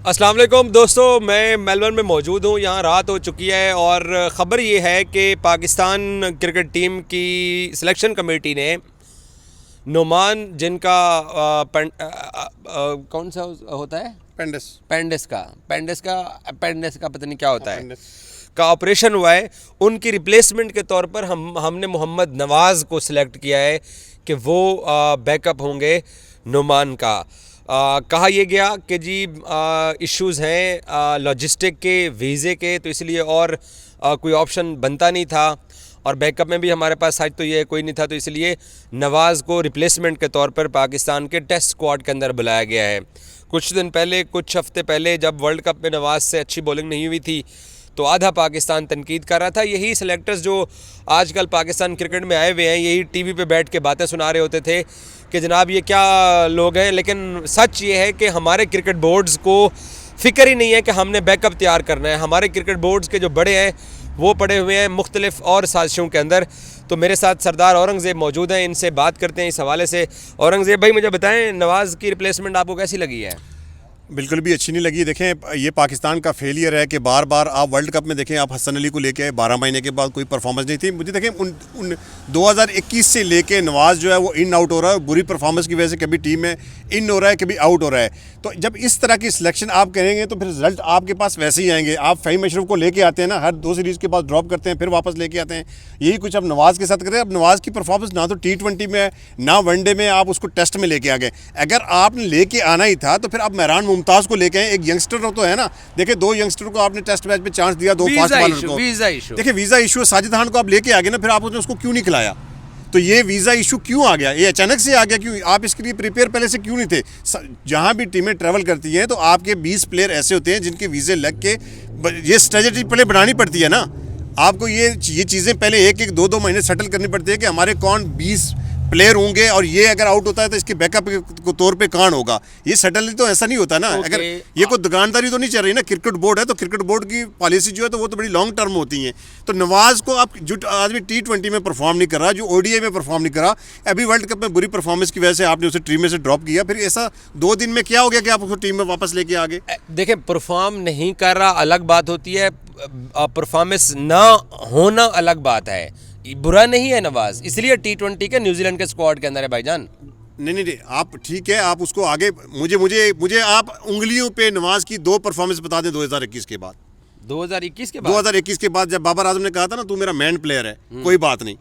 अस्सलाम वालेकुम दोस्तों, मैं मेलबर्न में मौजूद हूँ। यहाँ रात हो चुकी है और ख़बर ये है कि पाकिस्तान क्रिकेट टीम की सिलेक्शन कमेटी ने नुमान, जिनका कौन सा होता है, पेंडिस का पता नहीं क्या होता है, का ऑपरेशन हुआ है, उनकी रिप्लेसमेंट के तौर पर हमने मोहम्मद नवाज़ को सिलेक्ट किया है कि वो बैकअप होंगे नुमान का। कहा यह गया कि जी इश्यूज़ हैं लॉजिस्टिक के, वीज़े के, तो इसलिए और कोई ऑप्शन बनता नहीं था और बैकअप में भी हमारे पास आज तो ये कोई नहीं था, तो इसलिए नवाज़ को रिप्लेसमेंट के तौर पर पाकिस्तान के टेस्ट स्क्वाड के अंदर बुलाया गया है। कुछ हफ्ते पहले जब वर्ल्ड कप में नवाज़ से अच्छी बॉलिंग नहीं हुई थी तो आधा पाकिस्तान तनकीद कर रहा था। यही सेलेक्टर्स जो आजकल पाकिस्तान क्रिकेट में आए हुए हैं, यही टीवी पे बैठ के बातें सुना रहे होते थे कि जनाब ये क्या लोग हैं, लेकिन सच ये है कि हमारे क्रिकेट बोर्ड्स को फ़िक्र ही नहीं है कि हमने बैकअप तैयार करना है। हमारे क्रिकेट बोर्ड्स के जो बड़े हैं वो पड़े हुए हैं मुख्तलिफ और साजिशों के अंदर। तो मेरे साथ सरदार औरंगज़ेब मौजूद हैं, इनसे बात करते हैं इस हवाले से। औरंगज़ेब भाई, मुझे बताएं, नवाज़ की रिप्लेसमेंट आपको कैसी लगी है? बिल्कुल भी अच्छी नहीं लगी। देखें, ये पाकिस्तान का फेलियर है कि बार बार आप वर्ल्ड कप में देखें, आप हसन अली को लेके आए, 12 महीने के बाद कोई परफॉर्मेंस नहीं थी। मुझे देखें उन 2021 से लेके नवाज़ जो है वो इन आउट हो रहा है, बुरी परफॉर्मेंस की वजह से कभी टीम में इन हो रहा है, कभी आउट हो रहा है। तो जब इस तरह की सिलेक्शन आप करेंगे तो फिर रिजल्ट आपके पास वैसे ही आएंगे। आप फ़हीम अशरफ को लेके आते हैं ना, हर 2 सीरीज़ के बाद ड्रॉप करते हैं, फिर वापस लेके आते हैं। यही कुछ अब नवाज़ के साथ करें। अब नवाज़ की परफॉर्मेंस ना तो T20 में है, ना वनडे में, आप उसको टेस्ट में लेके आ गए। अगर आपने लेके आना ही था तो फिर आप मेहरान मुमताज़ को लेके आए, एक यंगस्टर तो है ना। देखिए, 2 यंगस्टर को आपने टेस्ट मैच में चांस दिया, 2 फास्ट बॉलर को। देखिए, वीज़ा इशू, साजिद खान को आप लेके आ गए ना, फिर आप उसको क्यों नहीं खिलाया? तो ये वीज़ा इशू क्यों आ गया? ये अचानक से आ गया क्यों? आप इसके लिए प्रिपेयर पहले से क्यों नहीं थे? जहाँ भी टीमें ट्रैवल करती हैं तो आपके 20 प्लेयर ऐसे होते हैं जिनके वीज़े लग के, ये स्ट्रेटजी पहले बनानी पड़ती है ना आपको। ये चीज़ें पहले 1-1, 2-2 महीने सेटल करनी पड़ती है कि हमारे कौन 20 प्लेयर होंगे और ये अगर आउट होता है तो इसके बैकअप के तौर पे कौन होगा। ये सेटल तो ऐसा नहीं होता ना। अगर ये कोई दुकानदारी तो नहीं चल रही ना, क्रिकेट बोर्ड है तो क्रिकेट बोर्ड की पॉलिसी जो है तो वो तो बड़ी लॉन्ग टर्म होती है। तो नवाज़ को आप जो आदमी T20 में परफॉर्म नहीं कर रहा, जो ODI में परफॉर्म नहीं कर रहा, अभी वर्ल्ड कप में बुरी परफॉर्मेंस की वजह से आपने उसे टीम में से ड्रॉप किया, फिर ऐसा 2 दिन में क्या हो गया कि आप उसको टीम में वापस लेके आ गए? देखें, परफॉर्म नहीं कर रहा अलग बात होती है, परफॉर्मेंस ना होना अलग बात है। बुरा नहीं है नवाज़, इसलिए T20 के न्यूजीलैंड के स्क्वाड के अंदर है भाईजान। नहीं, आप ठीक है, आप उसको आगे मुझे आप उंगलियों पे नवाज़ की 2 परफॉर्मेंस बता दें 2021 के बाद। 2021 के बाद जब बाबर आजम ने कहा था ना, तू मेरा मैन प्लेयर है, कोई बात नहीं,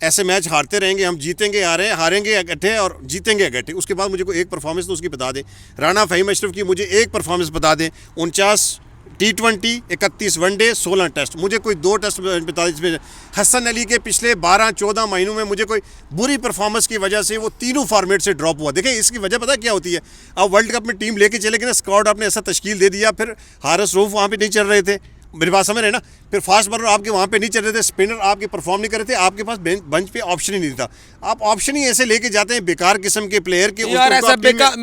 ऐसे मैच हारते रहेंगे, हम जीतेंगे हारेंगे इकट्ठे और जीतेंगे इकट्ठे। उसके बाद मुझे कोई एक परफॉर्मेंस तो उसकी बता दें। राना फ़हीम अशरफ की मुझे एक परफॉर्मेंस बता दें। 49 T20, 31 वनडे, 16 टेस्ट। मुझे कोई 2 टेस्ट बता दें जिसमें हसन अली के पिछले 12-14 महीनों में मुझे कोई बुरी परफॉर्मेंस की वजह से वो तीनों फॉर्मेट से ड्रॉप हुआ। देखें, इसकी वजह पता क्या होती है? अब वर्ल्ड कप में टीम लेके चले गए ना, स्क्वाड आपने ऐसा तश्कील दे दिया, फिर हारिस रऊफ वहाँ पे नहीं चल रहे थे, मेरी बात समझ रहे ना। फिर फास्ट बॉलर आपके वहाँ पे नहीं चल रहे थे, स्पिनर आपके परफॉर्म नहीं कर रहे थे, आपके पास बेंच पे ऑप्शन ही नहीं था। आप ऑप्शन ही ऐसे लेके जाते हैं बेकार किस्म के प्लेयर के। यार ऐसा बेकार,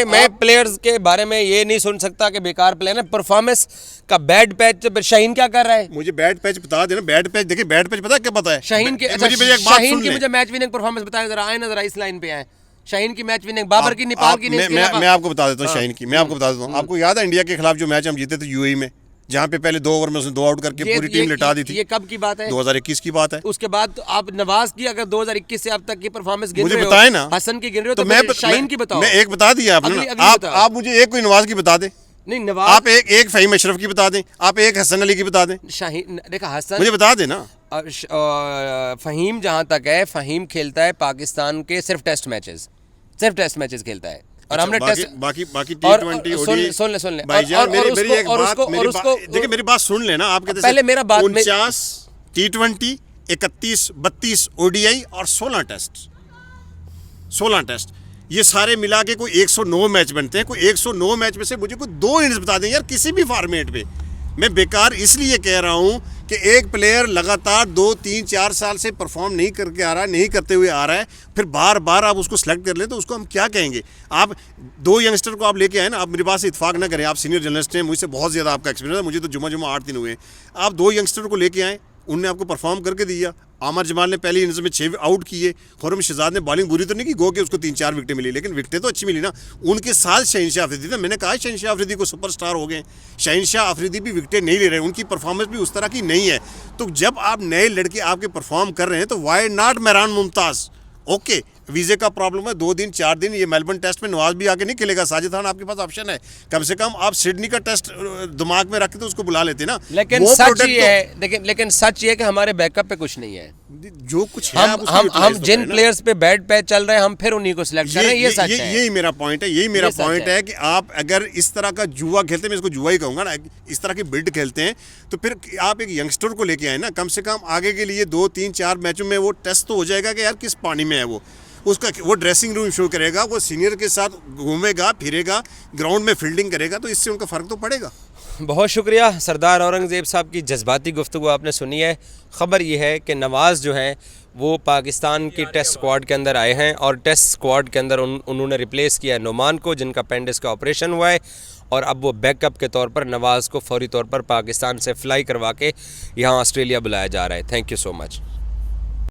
मैं प्लेयर्स के बारे में ये नहीं सुन सकता कि बेकार प्लेयर है। परफॉर्मेंस का बैड पैच शाहीन क्या कर रहा है? मुझे बैड पैच बता देना। बैड पैच देखिए, बैड पैच पता है क्या पता है? शाहीन की मुझे मैच विनिंग परफॉर्मेंस बताएं जरा, आए ना जरा इस लाइन पे आए। शाहीन की मैच विनिंग, बाबर की नेपाल की नहीं। मैं आपको बता देता हूँ शाहीन की, मैं आपको बता देता हूँ। आपको याद है इंडिया के खिलाफ जो मैच हम जीते थे UAE में, जहाँ पे पहले 2 ओवर में उसने 2 आउट करके पूरी टीम लिटा दी थी? ये कब की बात है? 2021 की बात है। उसके बाद तो आप नवाज की अगर 2021 से अब तक की परफॉर्मेंस गिन मुझे रहे हो, बताए ना, हसन की गिन रहे हो, तो मैं शाहीन की बताओ। मैं एक बता दिया आपने, आप मुझे एक कोई नवाज की बता दें। नहीं, नवाज आप एक फ़हीम अशरफ की बता दें, आप एक हसन अली की बता दें। शाहीन, देखा हसन मुझे बता देना। फ़हीम जहाँ तक है, फ़हीम खेलता है पाकिस्तान के सिर्फ टेस्ट मैचेस खेलता है। और हमने बाकी T20 सुन ले भाईजान, देखिए मेरी बात सुन लेना। आप कहते पहले मेरा बात 49 T20, 31, 32 ODI और 16 टेस्ट, ये सारे मिला के कोई 109 मैच बनते हैं। कोई 109 मैच में से मुझे कोई 2 इनिंग्स बता दें यार, किसी भी फॉर्मेट में। मैं बेकार इसलिए कह रहा हूँ कि एक प्लेयर लगातार 2, 3, 4 साल से परफॉर्म नहीं करके आ रहा है, नहीं करते हुए आ रहा है, फिर बार बार आप उसको सेलेक्ट कर लें तो उसको हम क्या कहेंगे? आप 2 यंगस्टर को आप लेके आए ना, आप मेरे पास से इत्तेफाक ना करें, आप सीनियर जर्नलिस्ट हैं, मुझसे बहुत ज़्यादा आपका एक्सपीरियंस है, मुझे तो जुमा 8 दिन हुए हैं। आप 2 यंगस्टर को लेके आए, उनने आपको परफॉर्म करके दिया, आमर जमाल ने पहली इनिंग्स में 6 आउट किए, खुरम शहजाद ने बॉलिंग बुरी तो नहीं की, गो के उसको 3-4 विकेटें मिली, लेकिन विकेटें तो अच्छी मिली ना। उनके साथ शहनशाह अफरीदी था, मैंने कहा शहनशाह अफरीदी को सुपरस्टार हो गए। शहनशाह अफरीदी भी विकेटें नहीं ले रहे, उनकी परफॉर्मेंस भी उस तरह की नहीं है। तो जब आप नए लड़के आपके परफॉर्म कर रहे हैं तो why not Mehran Mumtaz. Okay, वीज़े का प्रॉब्लम है, 2 दिन 4 दिन, ये मेलबर्न टेस्ट में नवाज भी आके नहीं खेलेगा, साजिद खान आपके पास ऑप्शन है, कम से कम आप सिडनी का टेस्ट दिमाग में रख के तो उसको बुला लेते ना। लेकिन सच ये है, लेकिन सच ये है कि हमारे बैकअप पे कुछ नहीं है। जो कुछ है हम जिन प्लेयर्स पे बैड पैच चल रहे हैं हम फिर उन्हीं को सिलेक्ट कर रहे हैं, ये सच है। यही मेरा पॉइंट है, यही मेरा पॉइंट है कि आप अगर इस तरह का जुआ खेलते हैं, मैं इसको जुआ ही कहूँगा ना, इस तरह की बिल्ड खेलते हैं, तो फिर आप एक यंगस्टर को लेके आए ना, कम से कम आगे के लिए 2 3 4 मैचों में वो टेस्ट तो हो जाएगा कि यार किस पानी में है वो, उसका वो ड्रेसिंग रूम शो करेगा, वो सीनियर के साथ घूमेगा फिरेगा, ग्राउंड में फील्डिंग करेगा, तो इससे उनका फ़र्क तो पड़ेगा। बहुत शुक्रिया सरदार औरंगज़ेब साहब की जज्बाती गुफ्तगू आपने सुनी है। ख़बर यह है कि नवाज़ जो हैं वो पाकिस्तान की टेस्ट स्क्वाड के अंदर आए हैं और टेस्ट स्क्वाड के अंदर उन्होंने रिप्लेस किया नोमान को, जिनका पेंडिस का ऑपरेशन हुआ है, और अब वो बैकअप के तौर पर नवाज़ को फौरी तौर पर पाकिस्तान से फ़्लाई करवा के यहाँ ऑस्ट्रेलिया बुलाया जा रहा है। Thank you so much.